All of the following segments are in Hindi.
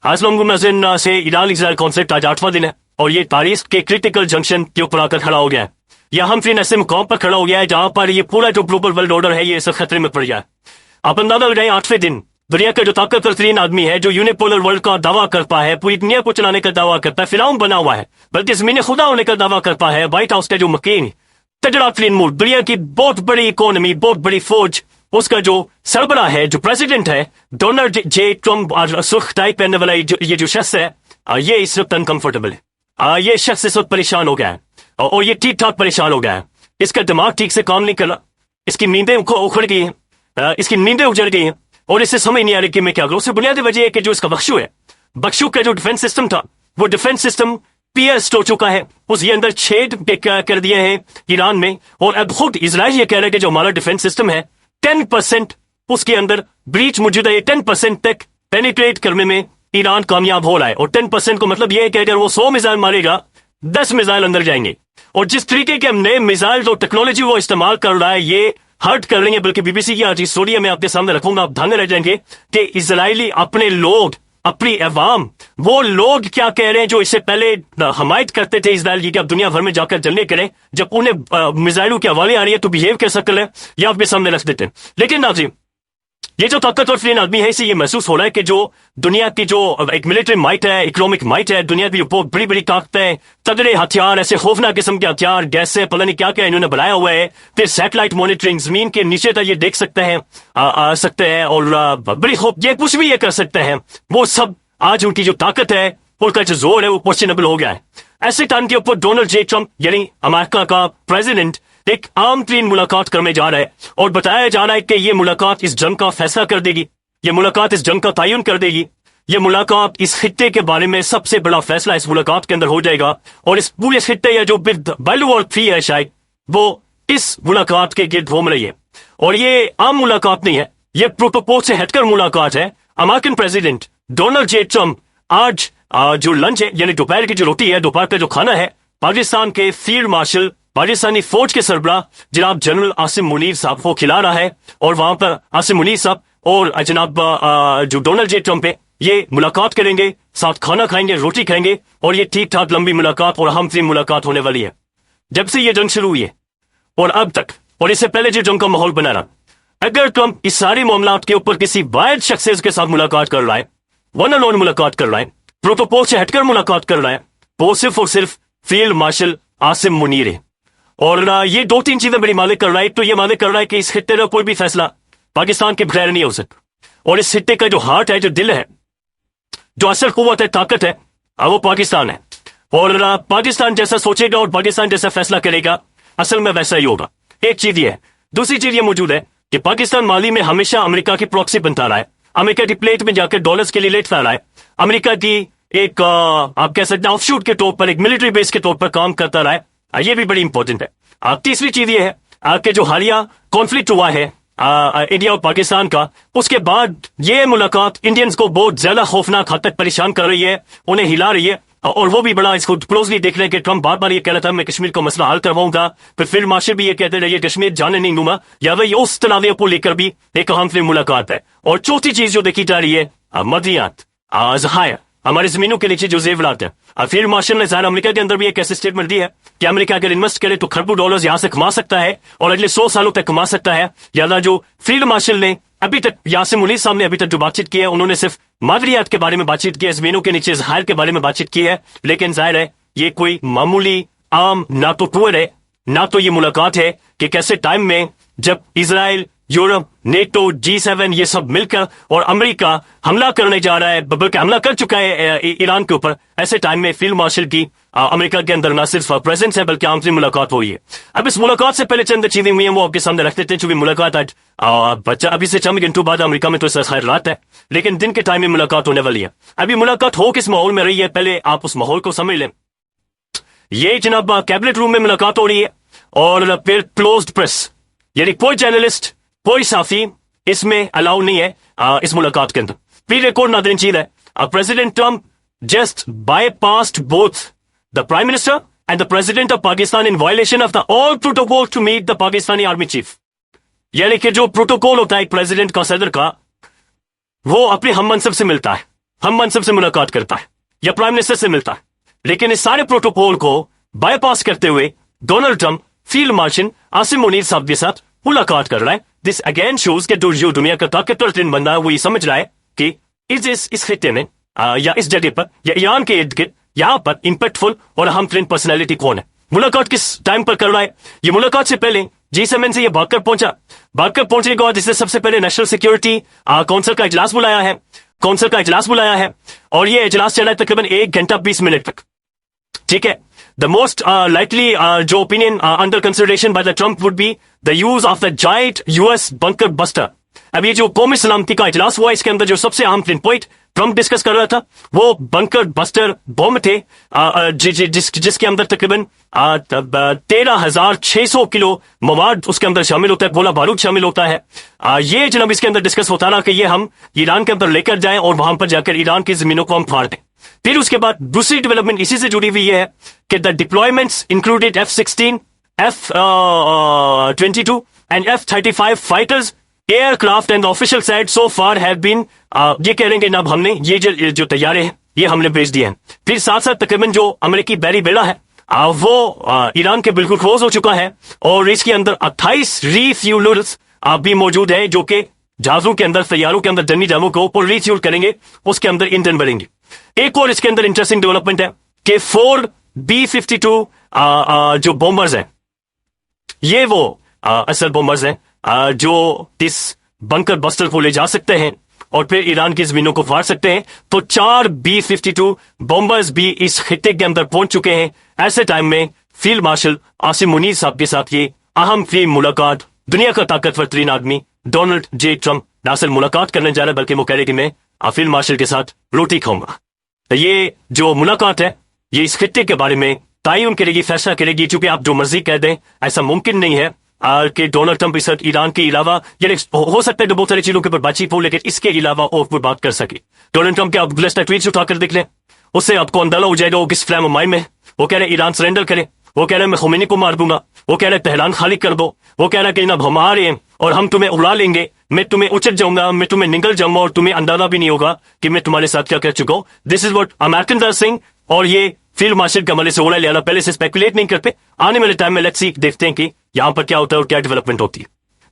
आज लॉन्ग से ईरान इजराइल कॉन्फ्लिक्ट आज 8वां दिन है और ये पेरिस के क्रिटिकल जंक्शन के ऊपर आकर खड़ा हो गया है। यह हम फिर ऐसे मुकाम पर खड़ा हो गया है जहां पर ये पूरा जो ग्लोबल वर्ल्ड ऑर्डर है ये सब खतरे में पड़ जाए। आप अंदाजा लगाएं 8वें दिन दुनिया का जो ताकतवर तरीन आदमी है, जो यूनिपोलर वर्ल्ड का दावा करता है, पूरी दुनिया को चलाने का दावा करता है, फिरौन बना हुआ है, बल्कि जमीन खुदा होने का दावा करता है, व्हाइट हाउस का जो मकीन तगड़ा तरीन मुल्क, दुनिया की बहुत बड़ी इकोनॉमी, बहुत बड़ी फौज, उसका जो सरबराह है, जो प्रेसिडेंट है, डोनाल्ड जे ट्रम्प, सुर्ख टाई पहनने वाला ये जो शख्स है, ये इस वक्त अनकंफर्टेबल है। ये शख्स इस वक्त परेशान हो गया है और ये ठीक ठाक परेशान हो गया है। इसका दिमाग ठीक से काम नहीं कर रहा, इसकी नींदें उखड़ गई हैं, इसकी नींदें उजड़ गई हैं और इसे समझ नहीं आ रही कि मैं क्या करूं। उससे बुनियादी वजह है कि जो इसका बख्शू है, बख्शू का जो डिफेंस सिस्टम था, वो डिफेंस सिस्टम पियर्स्ट हो चुका है, उसके अंदर छेद कर दिए हैं ईरान में। और अब खुद इजराइल ये कह रहा है कि जो हमारा डिफेंस सिस्टम है 10% उसके अंदर ब्रीच मौजूद है, 10% तक पेनिट्रेट करने में ईरान कामयाब हो रहा है। और 10% को मतलब यह है कि अगर वो 100 मिसाइल मारेगा 10 मिसाइल अंदर जाएंगे। और जिस तरीके के नए मिसाइल और टेक्नोलॉजी वो इस्तेमाल कर रहा है ये हर्ट कर रही है। बल्कि बीबीसी की आज स्टोरी मैं आपके सामने रखूंगा, आप ध्यान रह जाएंगे कि इजरायली अपने लोग, अपनी अवाम, वो लोग क्या कह रहे हैं जो इससे पहले हमायत करते थे इसराइल की कि अब दुनिया भर में जाकर जलने करें, जब उन्हें मिसाइलों की हवाले आ रही है तो बिहेव कर सकते हैं या आपके सामने रख देते हैं। लेकिन नाज़रीन, ये जो ताकतवर तरीन आदमी है, इसे ये महसूस हो रहा है कि जो दुनिया की जो एक मिलिट्री माइट है, इकोनॉमिक माइट है, दुनिया की बहुत बड़ी बड़ी ताकतें, तगड़े हथियार, ऐसे खौफनाक किस्म के हथियार, गैसें, पता नहीं क्या क्या इन्होंने बनाया हुआ है, फिर सैटेलाइट मॉनिटरिंग, जमीन के नीचे तक ये देख सकते हैं, सकते हैं और बड़ी खौफ, ये कुछ भी ये कर सकते हैं। वो सब आज उनकी जो ताकत है, उनका जो जोर है, वो क्वेश्चनेबल हो गया है। ऐसे टाइम के ऊपर डोनाल्ड जे ट्रम्प यानी अमेरिका का प्रेसिडेंट एक आम तरीन मुलाकात करने जा रहा है और बताया जा रहा है कि यह मुलाकात इस जंग का फैसला कर देगी, यह मुलाकात इस जंग का तयन कर देगी, यह मुलाकात इस खित्ते के बारे में सबसे बड़ा फैसला इस मुलाकात के अंदर हो जाएगा। और इस पूरे खित्ते या जो वर्ल्ड वॉर 3 है शायद, वो इस मुलाकात के गिर्द घूम रही है। और ये आम मुलाकात नहीं है, यह प्रोटोकॉल से हटकर मुलाकात है। American president Donald J Trump आज जो लंच है यानी दोपहर की जो रोटी है, दोपहर का जो खाना है, पाकिस्तान के फील्ड मार्शल, पाकिस्तानी फौज के सरबराह जनाब जनरल आसिम मुनीर साहब को खिला रहा है। और वहां पर आसिम मुनीर साहब और जनाब जो डोनाल्ड जे ट्रम्प है ये मुलाकात करेंगे, साथ खाना खाएंगे, रोटी खाएंगे और ये ठीक ठाक लंबी मुलाकात और अहम तरीन मुलाकात होने वाली है। जब से ये जंग शुरू हुई है और अब तक, और इससे पहले जो जंग का माहौल बना रहा, अगर ट्रम्प इस सारी मामलात के ऊपर किसी वायद शख्स के साथ मुलाकात कर रहा है, वन ऑन वन मुलाकात कर रहा है, प्रोटोकॉल से हटकर मुलाकात कर रहा है, वो सिर्फ और सिर्फ फील्ड मार्शल आसिम मुनीर है। और ये 2-3 चीजें बड़ी मालिक कर रहा है। तो ये मालिक कर रहा है कि इस खित्ते का कोई भी फैसला पाकिस्तान के बगैर नहीं हो सकता। और इस खित्ते का जो हार्ट है, जो दिल है, जो असल कुव्वत है, ताकत है, वो पाकिस्तान है। और पाकिस्तान जैसा सोचेगा और पाकिस्तान जैसा फैसला करेगा, असल में वैसा ही होगा। एक चीज ये है। दूसरी चीज ये मौजूद है कि पाकिस्तान माली में हमेशा अमेरिका की प्रॉक्सी बनता रहा है, अमेरिका की प्लेट में जाकर डॉलर्स के लिए लेटता रहा है, अमेरिका की एक आप कह सकते हैं ऑफशूट के तौर पर, एक मिलिट्री बेस के तौर पर काम करता रहा है। ये भी बड़ी इंपॉर्टेंट है। तीसरी चीज ये है कि जो हालिया कॉन्फ्लिक्ट हुआ है इंडिया और पाकिस्तान का, उसके बाद ये मुलाकात इंडियंस को बहुत ज्यादा खौफनाक हद तक परेशान कर रही है, उन्हें हिला रही है। और वो भी बड़ा इसको क्लोजली देख रहे हैं कि ट्रम्प बार बार ये कह रहा था मैं कश्मीर का मसला हल करवाऊंगा, फिर फील्ड मार्शल भी ये कहते रहे कश्मीर जाने नहीं दूंगा, या वही उस तनाज़े को लेकर भी एक अहम मुलाकात है। और चौथी चीज जो देखी जा रही है मदियात, ज़खायर, हमारी जमीनों के नीचे जो जेवरात है। फील्ड मार्शल ने ज़ाहिर अमेरिका के अंदर भी एक ऐसे स्टेटमेंट दी है कि अमेरिका अगर इन्वेस्ट करे तो खरबों डॉलर्स यहां से कमा सकता है और अगले 100 सालों तक कमा सकता है। यादा जो फील्ड मार्शल ने अभी तक, यासिम मुनीर साहब ने अभी तक जो बातचीत की है, उन्होंने सिर्फ मादरियात के बारे में बातचीत की है, जमीनों के नीचे ज़खायर के बारे में बातचीत की है। लेकिन जाहिर है ये कोई मामूली आम ना तो टूर है, ना तो ये मुलाकात है कि कैसे टाइम में जब इजराइल, यूरोप, नेटो, G7 ये सब मिलकर और अमेरिका हमला करने जा रहा है, बल्कि हमला कर चुका है ईरान के ऊपर, ऐसे टाइम में फील्ड मार्शल की अमेरिका के अंदर न सिर्फ प्रेजेंस है बल्कि आमतरीन मुलाकात हुई है। अब इस मुलाकात से पहले चंद चीजें हुई हैं वो आपके सामने रख देते हैं। चूंकि मुलाकात आज बच्चा अभी से चंद घंटों बाद अमेरिका में तो खैर रात है, लेकिन दिन के टाइम में मुलाकात होने वाली है। अभी मुलाकात हो किस माहौल में रही है, पहले आप उस माहौल को समझ लें। ये जनाब कैबिनेट रूम में मुलाकात हो रही है और फिर क्लोज्ड प्रेस, यानी कोई जर्नलिस्ट, कोई साफी इसमें अलाउ नहीं है इस मुलाकात के अंदर। फिर एक और नादरीन चीज है, president Trump just bypassed both the prime minister and the president of Pakistan in violation of the all protocol to meet the Pakistani army chief. यानी कि जो प्रोटोकॉल होता है एक प्रेसिडेंट का, सदर का, वो अपने हम मनसब से मिलता है, हम मनसब से मुलाकात करता है या प्राइम मिनिस्टर से मिलता है, लेकिन इस सारे प्रोटोकॉल को बाईपास करते हुए Donald Trump field marshal Asim Munir साहब के साथ मुलाकात कर रहा है। दिस अगेन शोज के जो दुनिया का ताकतवर ट्रेंड बन रहा है वो ये समझ रहा है कि इस खित्ते में या इस जगह पर या ईरान के इर्द गिर्द यहाँ पर इंपैक्टफुल और अहम ट्रेंड पर्सनैलिटी कौन है। मुलाकात किस टाइम पर कर रहा है? ये मुलाकात से पहले G7 से ये भागकर पहुंचने के बाद इसने सबसे पहले नेशनल सिक्योरिटी काउंसिल का इजलास बुलाया है और ये इजलास चला है तकरीबन 1 घंटा 20 मिनट तक। ठीक है, द मोस्ट लाइकली जो opinion under consideration by the Trump would be the use of the giant US bunker buster. अब ये जो कौमी सलामती का इजलास हुआ इसके अंदर जो सबसे अहम पॉइंट ट्रंप डिस्कस कर रहा था वो बंकर बस्टर बम थे, जिसके अंदर तकरीबन 13,600 किलो मवाद उसके अंदर शामिल होता है, गोला बारूद शामिल होता है। ये जनाब इसके अंदर डिस्कस होता रहा कि ये हम ईरान के अंदर लेकर जाएं और वहां पर जाकर ईरान की जमीनों को हम फाड़ दें। फिर उसके बाद दूसरी डेवलपमेंट इसी से जुड़ी हुई है कि the deployments included F-16, F-22 and F-35 fighters aircraft and official side so far have been, ये कह रहे हैं कि ना हमने ये जो तैयारे हैं ये हमने भेज दिए हैं। फिर साथ साथ तकरीबन जो अमेरिकी बैरी बेड़ा है वो ईरान के बिल्कुल क्लोज हो चुका है और इसके अंदर 28 रीफ्यूलर्स भी मौजूद है जो कि जहाजों के अंदर, तैयारों के अंदर, जंगी जहाजों को ऊपर रीफ्यूल करेंगे, उसके अंदर ईंधन भरेंगे। एक और इसके अंदर इंटरेस्टिंग डेवलपमेंट है कि 4 B-52 जो बॉम्बर्स हैं ये वो असल बॉम्बर्स हैं जो इस बंकर बस्टर को ले जा सकते हैं और फिर ईरान की जमीनों को फाड़ सकते हैं। तो 4 B-52 बॉम्बर्स भी इस खित्ते के अंदर पहुंच चुके हैं। ऐसे टाइम में फील्ड मार्शल आसिम मुनीर साहब के साथ ये अहम फील्ड मुलाकात, दुनिया का ताकतवर तरीन आदमी डोनाल्ड J. ट्रंप ना सिर्फ मुलाकात करने जा रहा है बल्कि वो कह रहे कि मैं फील्ड मार्शल के साथ रोटी खाऊंगा। ये जो मुलाकात है ये इस खित्ते के बारे में तयन करेगी, फैसला करेगी, क्योंकि आप जो मर्जी कह दें ऐसा मुमकिन नहीं है कि डोनाल्ड ट्रंप इस ईरान के अलावा हो सकता है बहुत सारी चीजों के ऊपर बातचीत हो, लेकिन इसके अलावा और कोई बात कर सके। डोनाल्ड ट्रंप के आप गुज़श्ता ट्वीट उठाकर देख लें, उससे आपको अंदाजा हो जाएगा वो किस फ्रेम ऑफ माइंड में। वो कह रहे ईरान सरेंडर करे, वो कह रहे मैं खुमैनी को मार दूंगा, वो कह रहे तेहरान खाली कर दो, वो कह रहा कि जनाब हम आ रहे हैं और हम तुम्हें उड़ा लेंगे, मैं तुम्हें उचट जाऊंगा, मैं तुम्हें निगल जाऊंगा और तुम्हें अंदाजा भी नहीं होगा कि मैं तुम्हारे साथ क्या कर चुका हूं। This is what American are saying और ये फील्ड मार्शल का मले से हो रहा है, पहले से स्पेकुलेट नहीं करते। आने वाले टाइम में लेट्स सी, देखते हैं कि यहां पर क्या होता है और क्या डेवलपमेंट होती है।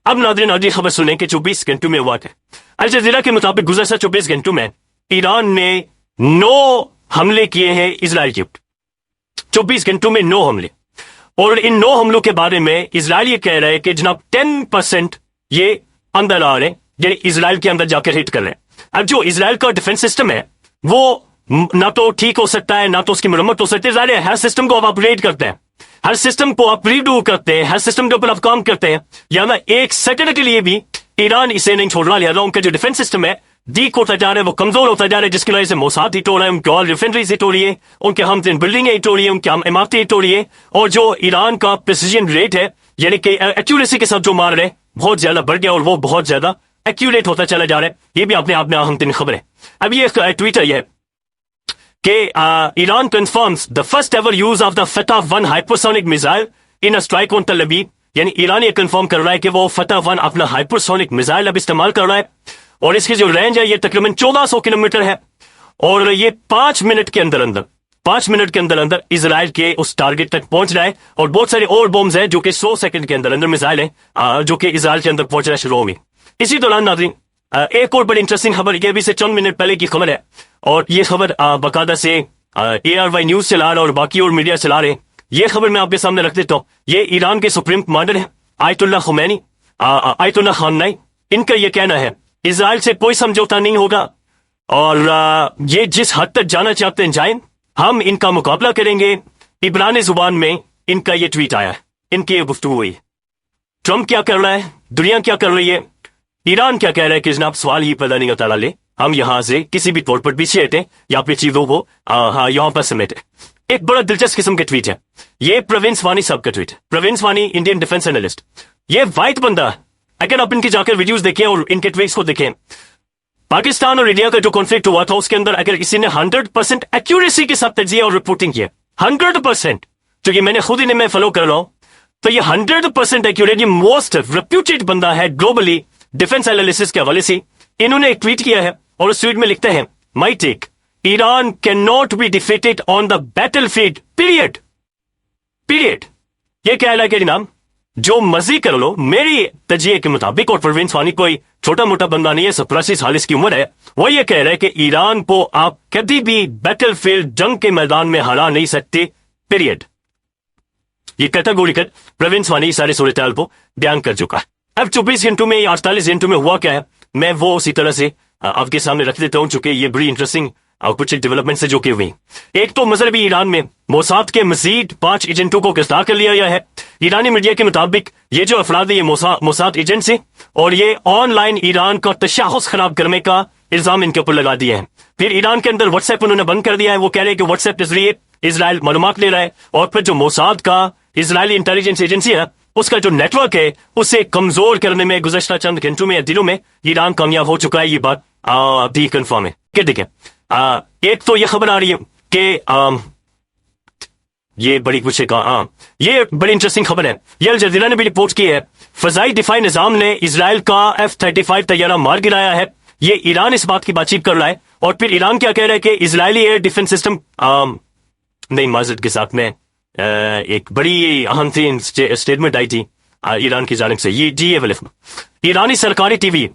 अब नाज़रीन अगली खबर सुने कि 24 घंटों में हुआ है। अल जज़ीरा के मुताबिक गुज़श्ता 24 घंटों में ईरान ने 9 हमले किए हैं इजराइल के ऊपर। 24 घंटों में 9 हमले, और इन 9 हमलों के बारे में इजराइल ये कह रहा है कि जनाब 10% ये अंदर आ रहे हैं, ये इजराइल के अंदर जाकर हिट कर रहे हैं। अब जो इजराइल का डिफेंस सिस्टम है वो ना तो ठीक हो सकता है ना तो उसकी मरम्मत हो सकती है। हर सिस्टम को आप अपग्रेड करते हैं, हर सिस्टम को आप रीडू करते हैं, हर सिस्टम के ऊपर आप काम करते हैं, या ना एक सेकंड के लिए भी ईरान इसे नहीं छोड़ रहा। लिहाजा उनका जो डिफेंस सिस्टम है वीक होता जा रहा है, वो कमजोर होता जा रहा है, जिसकी वजह से मोसाद हिट हो रहा है, उनके ऑल रिफाइनरीज हिट हो रही है, उनके हम बिल्डिंग हिट हो रही है, उनकी इमारतें हिट हो रही है, और जो ईरान का प्रिसीजन रेट है यानी कि एक्यूरेसी के साथ जो मार रहे हैं बहुत ज्यादा बढ़ गया और वो बहुत ज्यादा एक्यूरेट होता चला जा रहा है। ये भी अपने आप में अहम तीन खबर है। अब ये ट्वीट है कि Iran confirms the first ever use of the फतह-1 hypersonic missile in a strike on Tel Aviv. यानी ईरान ये कंफर्म कर रहा है कि वो फतह-1 अपना हाइपरसोनिक मिसाइल अब इस्तेमाल कर रहा है, और इसकी जो रेंज है ये तकरीबन 1400 किलोमीटर है, और ये 5 मिनट के अंदर अंदर इजराइल के उस टारगेट तक पहुंच रहा है। और बहुत सारे और बॉम्ब्स हैं जो कि 100 सेकंड के अंदर अंदर मिसाइल है जो कि इजराइल के अंदर पहुंच रहा है शुरू होंगे। इसी दौरान नाज़रीन एक और बड़ी इंटरेस्टिंग खबर, ये भी से चंद मिनट पहले की खबर है, और ये खबर बाकायदा से ARY न्यूज चला रहा और बाकी और मीडिया चला रहे। ये खबर मैं आपके सामने रख देता हूँ। ये ईरान के सुप्रीम कमांडर है आयतुल्लाह खुमैनी, आयतुल्लाह खामनेई। इनका ये कहना है इजराइल से कोई समझौता नहीं होगा, और ये जिस हद तक जाना चाहते हैं जाएं, हम इनका मुकाबला करेंगे। इब्रानी जुबान में इनका ये ट्वीट आया है, इनकी ये गुफ्तगू हुई। ट्रंप क्या कर रहा है, दुनिया क्या कर रही है, ईरान क्या कह रहा है कि जनाब सवाल ही पैदा नहीं होता ले, हम यहां से किसी भी तौर पर पीछे हटें या फिर चीजों को यहां पर समेटें। एक बड़ा दिलचस्प किस्म के ट्वीट है, ये प्रवीण वानी साहब का ट्वीट है। प्रवीण वानी इंडियन डिफेंस एनालिस्ट, ये वाइट बंदा है। अगर आप इनकी जाकर वीडियोस देखें और इनके ट्वीट्स को देखें, पाकिस्तान और इंडिया का जो कॉन्फ्लिक्ट हुआ था उसके अंदर अगर किसी ने 100% एक्यूरेसी के साथ तजिया और रिपोर्टिंग किया, 100%, तो ये मैंने खुद इन्हें मैं फॉलो कर रहा हूं, तो ये 100% एक्यूरेट, ये मोस्ट रेप्यूटेड बंदा है ग्लोबली डिफेंस एनालिसिस के हवाले से। इन्होंने एक ट्वीट किया है और उस ट्वीट में लिखते हैं my take, Iran can not be defeated on the battlefield, period. ये कह रहा है कि जनाब जो मर्जी कर लो, मेरी तजिए के मुताबिक, और परवीन स्वानी कोई छोटा मोटा बंदा नहीं है, 87 साल इसकी उम्र है, वो ये कह रहा है कि ईरान को आप कभी भी बैटलफील्ड, जंग के मैदान में हरा नहीं सकते, पीरियड। ये कैटेगोरिकल प्रवीण स्वानी सारे सूरत हाल को बयान कर चुका है। अब 24 घंटों में या 48 घंटों में हुआ क्या है, मैं वो उसी तरह से आपके सामने रख देता हूं, चूंकि ये बड़ी इंटरेस्टिंग कुछ डेवलपमेंट से जो की हुई। एक तो मजहबी ईरान में मोसाद के मजीद 5 एजेंटों को गिरफ्तार कर लिया गया है। ईरानी मीडिया के मुताबिक ये जो अफराद है ये मोसाद एजेंट से, और ये ऑनलाइन ईरान का तशाहुस खराब करने का इल्जाम इनके ऊपर लगा दिए हैं। फिर ईरान के अंदर व्हाट्सएप उन्होंने बंद कर दिया है। वो कह रहे हैं कि व्हाट्सएप के जरिए इजराइल मालूमात ले रहा है, और फिर जो मोसाद का इजरायली इंटेलिजेंस एजेंसी है उसका जो नेटवर्क है उसे कमजोर करने में गुज़श्ता चंद घंटों में या दिनों में ईरान कामयाब हो चुका है। ये बात भी कंफर्म है कि देखिए, एक तो ये खबर आ रही है कि ये बड़ी कुछ ये बड़ी इंटरेस्टिंग खबर है। ये अल जज़ीरा ने भी रिपोर्ट की है, फजाई दिफाई निजाम ने इजराइल का F-35 तैयारा मार गिराया है। ये ईरान इस बात की बातचीत कर रहा है, और फिर ईरान क्या कह रहा है कि इजरायली एयर डिफेंस सिस्टम नहीं, माजरत के साथ में एक बड़ी अहम थी स्टेटमेंट आई थी ईरान की जानिब से। ये जी ईरानी सरकारी टीवी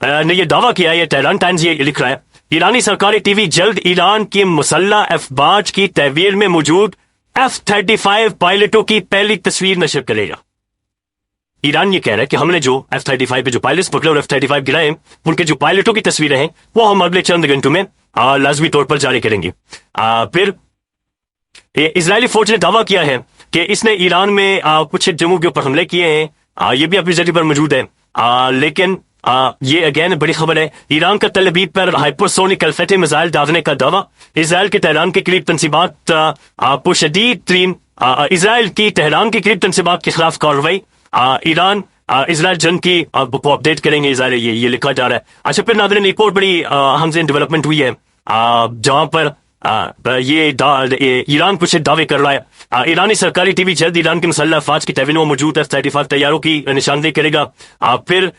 ने यह दावा किया है, तेहरान टाइम्स ये लिख रहा है, ईरानी सरकारी टीवी जल्द ईरान की मुसल्ला अफवाज की तहवीर में मौजूद F-35 पायलटों की पहली तस्वीर नशर करेगा। ईरान ये कह रहा है कि हमने जो F-35 पे जो पायलट्स पकड़े और F-35 गिराए, उनके जो पायलटों की तस्वीरें हैं वो हम अगले चंद घंटों में लाजमी तौर पर जारी करेंगे। फिर इजरायली फौज ने दावा किया है कि इसने ईरान में कुछ जम्मू के ऊपर हमले किए हैं। ये भी अपनी जगह पर मौजूद है, लेकिन ये अगेन बड़ी खबर है। ईरान का तल अवीव पर हाइपरसोनिक अल्फेटे मिसाइल दागने का दावा। इसराइल के तेहरान के करीब तंसीबात पुरशदीद तरीन इसराइल की तेहरान के करीब तंसीबात के खिलाफ कार्रवाई। ईरान इसराइल जंग की को अपडेट करेंगे इजराइल, ये लिखा जा रहा है। अच्छा, फिर नादरीन एक और बड़ी अहम डेवलपमेंट हुई है, जहां पर ये ईरान कुछ दावे कर रहा है। ईरानी सरकारी टीवी जल्द ईरान के मुसल्लह अफवाज की तहवीर में मौजूद F-35 तैयारों की निशानदेही करेगा। फिर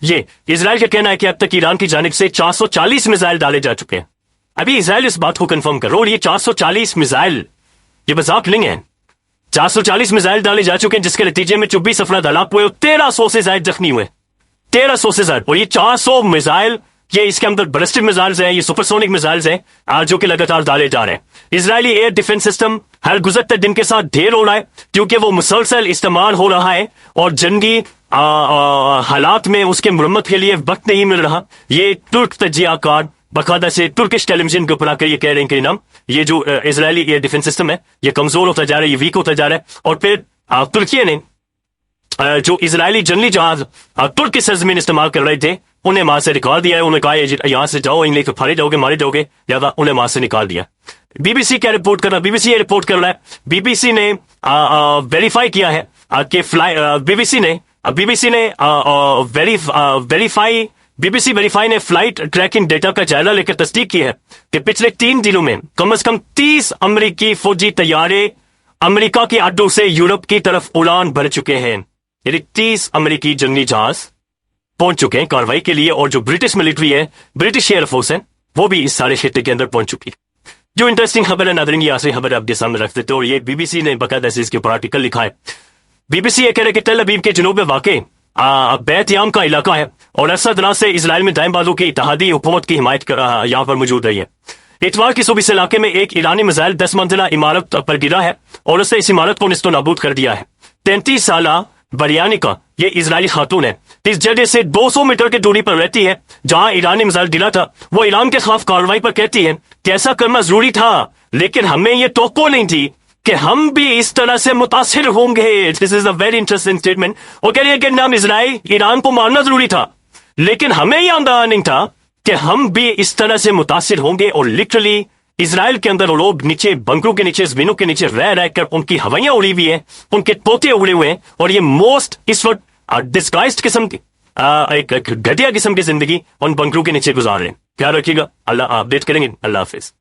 ये इजराइल का कहना है कि अब तक ईरान की जानिब से 440 मिसाइल डाले जा चुके हैं। अभी इजराइल इस बात को कंफर्म कर रहा है, और ये 440 मिसाइल ये मजाक नहीं है। 440 मिसाइल डाले जा चुके हैं, जिसके नतीजे में 24 अफराद हलाक हुए और 1300 से ज्यादा जख्मी हुए। 1300 से ज्यादा, और ये 400 मिसाइल, ये इसके अंदर बैलिस्टिक मिसाइल्स हैं, ये सुपरसोनिक मिसाइल्स हैं जो कि लगातार डाले जा रहे हैं। इजरायली एयर डिफेंस सिस्टम हर गुजरते दिन के साथ ढेर हो रहा है, क्योंकि वो मुसलसल इस्तेमाल हो रहा है और जंगी हालात में उसके मुरम्मत के लिए वक्त नहीं मिल रहा। ये तुर्क तजियाकार बाकायदा से तुर्किश टेलीविजन के ऊपर आकर ये कह रहे हैं कि नाम ये जो इजरायली एयर डिफेंस सिस्टम है ये कमजोर होता जा रहा है, ये वीक होता जा रहा है। और फिर तुर्की ने जो इजरायली जंगली जहाज तुर्क की सरजमीन इस्तेमाल कर रहे थे उन्हें वहां से निकाल दिया है। उन्हें कहा यहां से जाओ, इन लेकर फाड़े जाओगे, मारे जाओगे, लिहाजा उन्हें वहां से निकाल दिया। बीबीसी क्या रिपोर्ट कर रहा है? बीबीसी ये रिपोर्ट कर रहा है, बीबीसी ने वेरीफाई किया है कि बीबीसी वेरीफाई ने फ्लाइट ट्रैकिंग डेटा का जायजा लेकर तस्दीक की है कि पिछले 3 दिनों में कम से कम 30 अमेरिकी फौजी तैयारे अमेरिका के अड्डों से यूरोप की तरफ उड़ान भर चुके हैं। यानी 30 अमेरिकी जंगी जहाज पहुंच चुके हैं कार्रवाई के लिए, और जो ब्रिटिश मिलिट्री है, ब्रिटिश एयर फोर्स है, वो भी इस सारे क्षेत्र के अंदर पहुंच चुकी है। जो इंटरेस्टिंग खबर है नादरीन, ये आखिरी खबर आपके सामने रख देते, और ये बीबीसी ने बाकायदा से इसके ऊपर आर्टिकल लिखा है। बीबीसी ये कह रहे कि तल अवीव के जनूब में वाक़े बैत-याम का इलाका है और अरसा दराज से इजराइल में दाएं बाजू की इत्तेहादी हुकूमत की हिमायत यहाँ पर मौजूद रही है। इतवार की सुबह इस इलाके में एक ईरानी मिसाइल 10 मंजिला इमारत पर गिरा है और उससे इस इमारत को निस्तो नाबूद कर दिया है। 33 साल बरियानिका ये इजरायली खातून है, इस जगह से 200 मीटर की दूरी पर रहती है जहां ईरानी मिसाइल गिरा था। वो ईरान के खिलाफ कार्रवाई पर कहती है कि ऐसा करना जरूरी था, लेकिन हमें ये तवक्को नहीं थी कि हम भी इस तरह से मुतासिर होंगे। This is a very interesting statement. वो कह रही है कि नाम इजराइल ईरान को मारना जरूरी था, लेकिन हमें यह अंदाजा नहीं था कि हम भी इस तरह से मुतासिर होंगे। और लिटरली इजराइल के अंदर लोग नीचे बंकरों के नीचे जमीनों के नीचे रह रह कर उनकी हवाइयां उड़ी हुई है, उनके तोते उड़े हुए हैं, और ये मोस्ट इस वक्त डिस्गाइज्ड किस्म की एक घटिया किस्म की जिंदगी उन बंकरों के नीचे गुजार रहे हैं। ख्याल रखिएगा, अल्लाह अपडेट करेंगे। अल्लाह हाफिज।